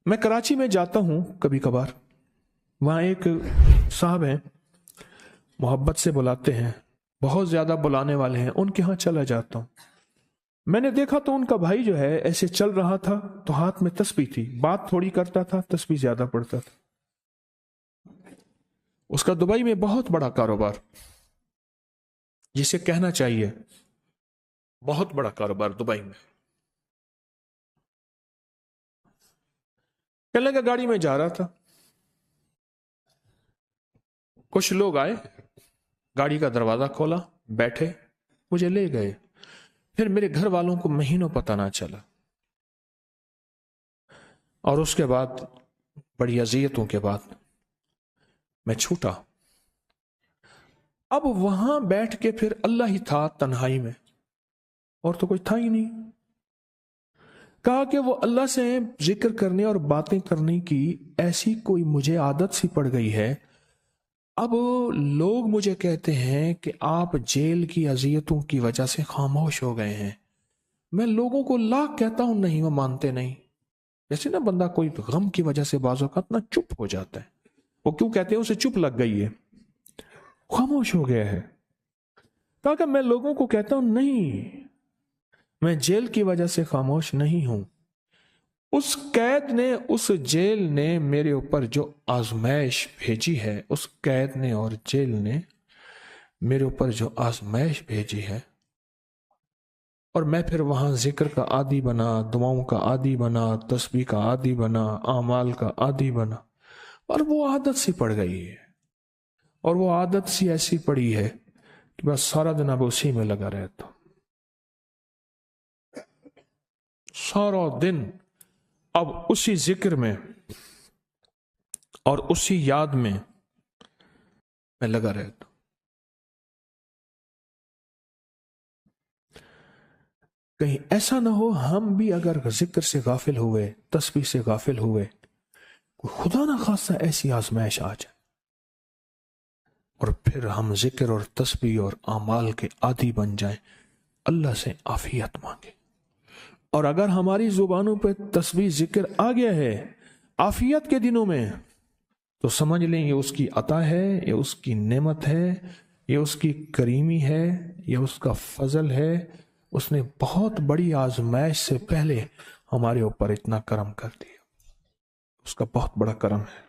میں کراچی میں جاتا ہوں کبھی کبھار، وہاں ایک صاحب ہیں، محبت سے بلاتے ہیں، بہت زیادہ بلانے والے ہیں، ان کے ہاں چلا جاتا ہوں۔ میں نے دیکھا تو ان کا بھائی جو ہے ایسے چل رہا تھا تو ہاتھ میں تسبیح تھی، بات تھوڑی کرتا تھا، تسبیح زیادہ پڑھتا تھا۔ اس کا دبئی میں بہت بڑا کاروبار، جسے کہنا چاہیے بہت بڑا کاروبار دبئی میں۔ کہنے لگا گاڑی میں جا رہا تھا، کچھ لوگ آئے، گاڑی کا دروازہ کھولا، بیٹھے، مجھے لے گئے۔ پھر میرے گھر والوں کو مہینوں پتہ نہ چلا، اور اس کے بعد بڑی اذیتوں کے بعد میں چھوٹا۔ اب وہاں بیٹھ کے پھر اللہ ہی تھا تنہائی میں، اور تو کچھ تھا ہی نہیں۔ کہا کہ وہ اللہ سے ذکر کرنے اور باتیں کرنے کی ایسی کوئی مجھے عادت سی پڑ گئی ہے، اب لوگ مجھے کہتے ہیں کہ آپ جیل کی اذیتوں کی وجہ سے خاموش ہو گئے ہیں۔ میں لوگوں کو لاکھ کہتا ہوں، نہیں، وہ مانتے نہیں۔ جیسے نا بندہ کوئی غم کی وجہ سے بعض اوقات نا چپ ہو جاتا ہے، وہ کیوں کہتے ہیں؟ اسے چپ لگ گئی ہے، خاموش ہو گیا ہے۔ کہا کہ میں لوگوں کو کہتا ہوں، نہیں، میں جیل کی وجہ سے خاموش نہیں ہوں۔ اس قید نے، اس جیل نے میرے اوپر جو آزمائش بھیجی ہے، اس قید نے اور جیل نے میرے اوپر جو آزمائش بھیجی ہے، اور میں پھر وہاں ذکر کا عادی بنا، دعاؤں کا عادی بنا، تسبیح کا عادی بنا، اعمال کا عادی بنا، اور وہ عادت سی پڑ گئی ہے، اور وہ عادت سی ایسی پڑی ہے کہ بس سارا دن اب اسی میں لگا رہتا ہوں، سارا دن اب اسی ذکر میں اور اسی یاد میں لگا رہتا ہوں۔ کہیں ایسا نہ ہو ہم بھی اگر ذکر سے غافل ہوئے، تسبیح سے غافل ہوئے، خدا نہ خواستہ ایسی آزمائش آ جائے اور پھر ہم ذکر اور تسبیح اور اعمال کے عادی بن جائیں، اللہ سے عافیت مانگے۔ اور اگر ہماری زبانوں پہ تسبیح ذکر آ گیا ہے عافیت کے دنوں میں، تو سمجھ لیں یہ اس کی عطا ہے، یہ اس کی نعمت ہے، یہ اس کی کریمی ہے، یہ اس کا فضل ہے۔ اس نے بہت بڑی آزمائش سے پہلے ہمارے اوپر اتنا کرم کر دیا، اس کا بہت بڑا کرم ہے۔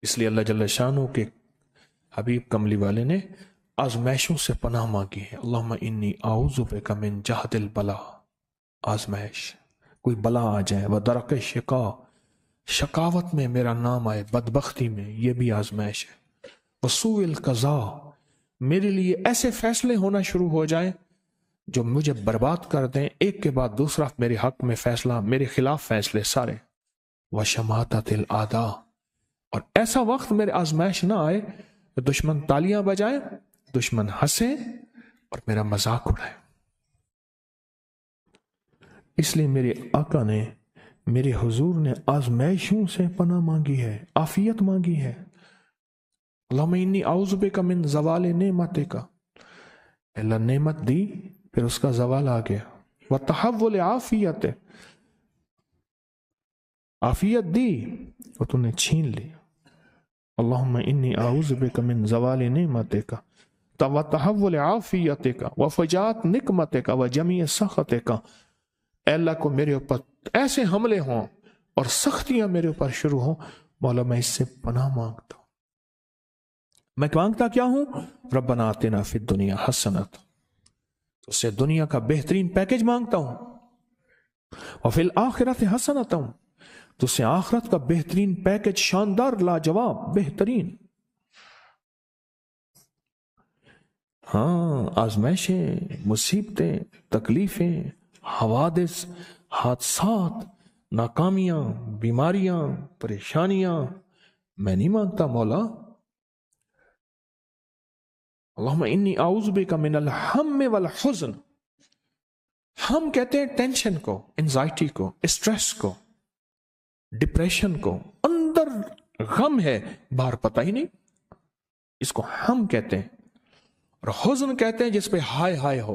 اس لیے اللہ جل شانہ کے حبیب کملی والے نے آزمائشوں سے پناہ مانگی ہے۔ اللہم انی اعوذ بک من جہد البلاء، آزمائش، کوئی بلا آ جائے، ودرک شقا، شقاوت میں میرا نام آئے، بدبختی میں، یہ بھی آزمائش ہے، وسوء القضاء، میرے لیے ایسے فیصلے ہونا شروع ہو جائیں جو مجھے برباد کر دیں، ایک کے بعد دوسرا میرے حق میں فیصلہ، میرے خلاف فیصلے سارے، وشماتت الاعداء، اور ایسا وقت میرے آزمائش نہ آئے کہ دشمن تالیاں بجائے، دشمن ہنسے اور میرا مذاق اڑائے۔ اس لیے میرے آقا نے، میرے حضور نے آزمائشوں سے پناہ مانگی ہے، عافیت مانگی ہے۔ اللہم انی اعوذ بک من زوال نعمتک، اللہ نعمت دی پھر اس کا زوال آ گیا، وتحول عافیت، عافیت دی اور تو نے چھین لی۔ اللہم انی اعوذ بک من زوال نعمتک وتحول عافیتک وفجاءت نقمتک وجمیع سخطک، اے اللہ کو میرے اوپر ایسے حملے ہوں اور سختیاں میرے اوپر شروع ہوں، مولا میں اس سے پناہ مانگتا ہوں۔ میں مانگتا کیا ہوں؟ ربنا آتنا فی الدنیا حسنۃ، اس سے دنیا کا بہترین پیکج مانگتا ہوں، وفی الآخرۃ حسنۃ، تو اس سے آخرت کا بہترین پیکج، شاندار، لاجواب، بہترین۔ ہاں، آزمائشیں، مصیبتیں، تکلیفیں، حوادث، حادثات، ناکامیاں، بیماریاں، پریشانیاں، میں نہیں مانگتا مولا۔ اللہم انی اعوذ بک من الہم والحزن، ہم کہتے ہیں ٹینشن کو، انزائٹی کو، اسٹریس کو، ڈپریشن کو، اندر غم ہے باہر پتہ ہی نہیں، اس کو ہم کہتے ہیں، اور حزن کہتے ہیں جس پہ ہائے ہائے ہو،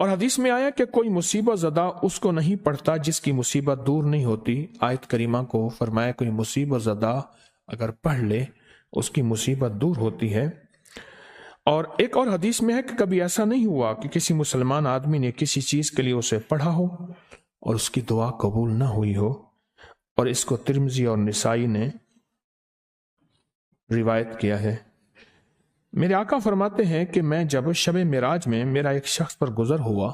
اور حدیث میں آیا کہ کوئی مصیبت زدہ اس کو نہیں پڑھتا جس کی مصیبت دور نہیں ہوتی. آیت کریمہ کو فرمایا کوئی مصیبت زدہ اگر پڑھ لے اس کی مصیبت دور ہوتی ہے. اور ایک اور حدیث میں ہے کہ کبھی ایسا نہیں ہوا کہ کسی مسلمان آدمی نے کسی چیز کے لیے اسے پڑھا ہو اور اس کی دعا قبول نہ ہوئی ہو. اور اس کو ترمذی اور نسائی نے روایت کیا ہے. میرے آقا فرماتے ہیں کہ میں جب شب معراج میں میرا ایک شخص پر گزر ہوا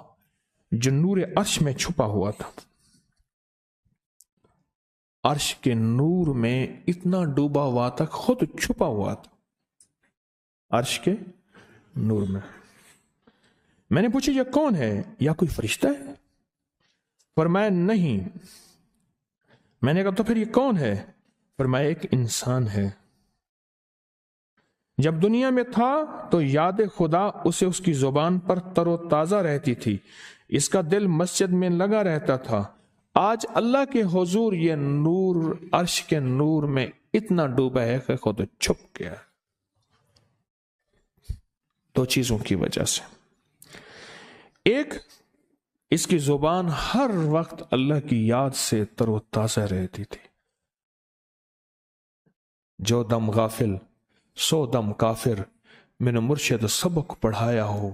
جو نور عرش میں چھپا ہوا تھا. عرش کے نور میں اتنا ڈوبا ہوا تھا، خود چھپا ہوا تھا عرش کے نور میں. میں نے پوچھا یہ کون ہے؟ یا کوئی فرشتہ ہے؟ فرمایا نہیں. میں نے کہا تو پھر یہ کون ہے؟ فرمایا ایک انسان ہے. جب دنیا میں تھا تو یاد خدا اسے اس کی زبان پر تر و تازہ رہتی تھی، اس کا دل مسجد میں لگا رہتا تھا. آج اللہ کے حضور یہ نور عرش کے نور میں اتنا ڈوبا ہے کہ خود چھپ گیا. دو چیزوں کی وجہ سے. ایک، اس کی زبان ہر وقت اللہ کی یاد سے تر و تازہ رہتی تھی. جو دم غافل سو دم کافر، میں نے مرشد سبق پڑھایا ہو.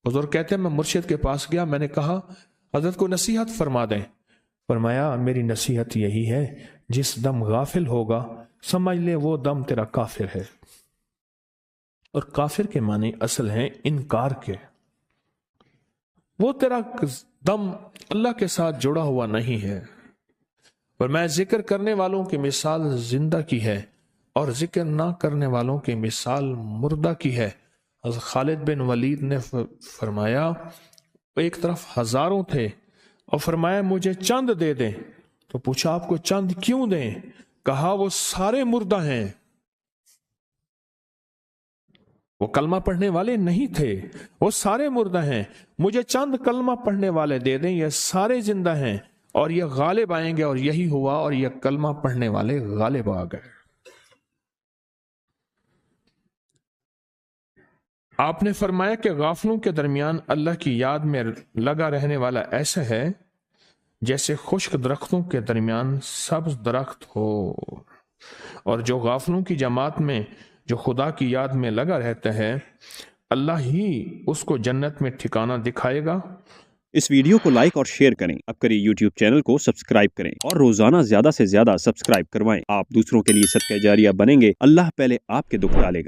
حضور کہتے ہیں میں مرشد کے پاس گیا، میں نے کہا حضرت کو نصیحت فرما دیں. فرمایا میری نصیحت یہی ہے جس دم غافل ہوگا سمجھ لے وہ دم تیرا کافر ہے. اور کافر کے معنی اصل ہیں انکار کے. وہ تیرا دم اللہ کے ساتھ جڑا ہوا نہیں ہے. اور میں ذکر کرنے والوں کی مثال زندہ کی ہے اور ذکر نہ کرنے والوں کی مثال مردہ کی ہے. حضرت خالد بن ولید نے فرمایا ایک طرف ہزاروں تھے اور فرمایا مجھے چند دے دیں. تو پوچھا آپ کو چند کیوں دیں؟ کہا وہ سارے مردہ ہیں، وہ کلمہ پڑھنے والے نہیں تھے، وہ سارے مردہ ہیں. مجھے چند کلمہ پڑھنے والے دے دیں، یہ سارے زندہ ہیں اور یہ غالب آئیں گے. اور یہی ہوا اور یہ کلمہ پڑھنے والے غالب آ گئے. آپ نے فرمایا کہ غافلوں کے درمیان اللہ کی یاد میں لگا رہنے والا ایسا ہے جیسے خشک درختوں کے درمیان سبز درخت ہو. اور جو غافلوں کی جماعت میں جو خدا کی یاد میں لگا رہتا ہے اللہ ہی اس کو جنت میں ٹھکانہ دکھائے گا. اس ویڈیو کو لائک اور شیئر کریں. اب کریے یوٹیوب چینل کو سبسکرائب کریں اور روزانہ زیادہ سے زیادہ سبسکرائب کروائیں. آپ دوسروں کے لیے صدقہ جاریہ بنیں گے. اللہ پہلے آپ کے دکھ ڈالے گا.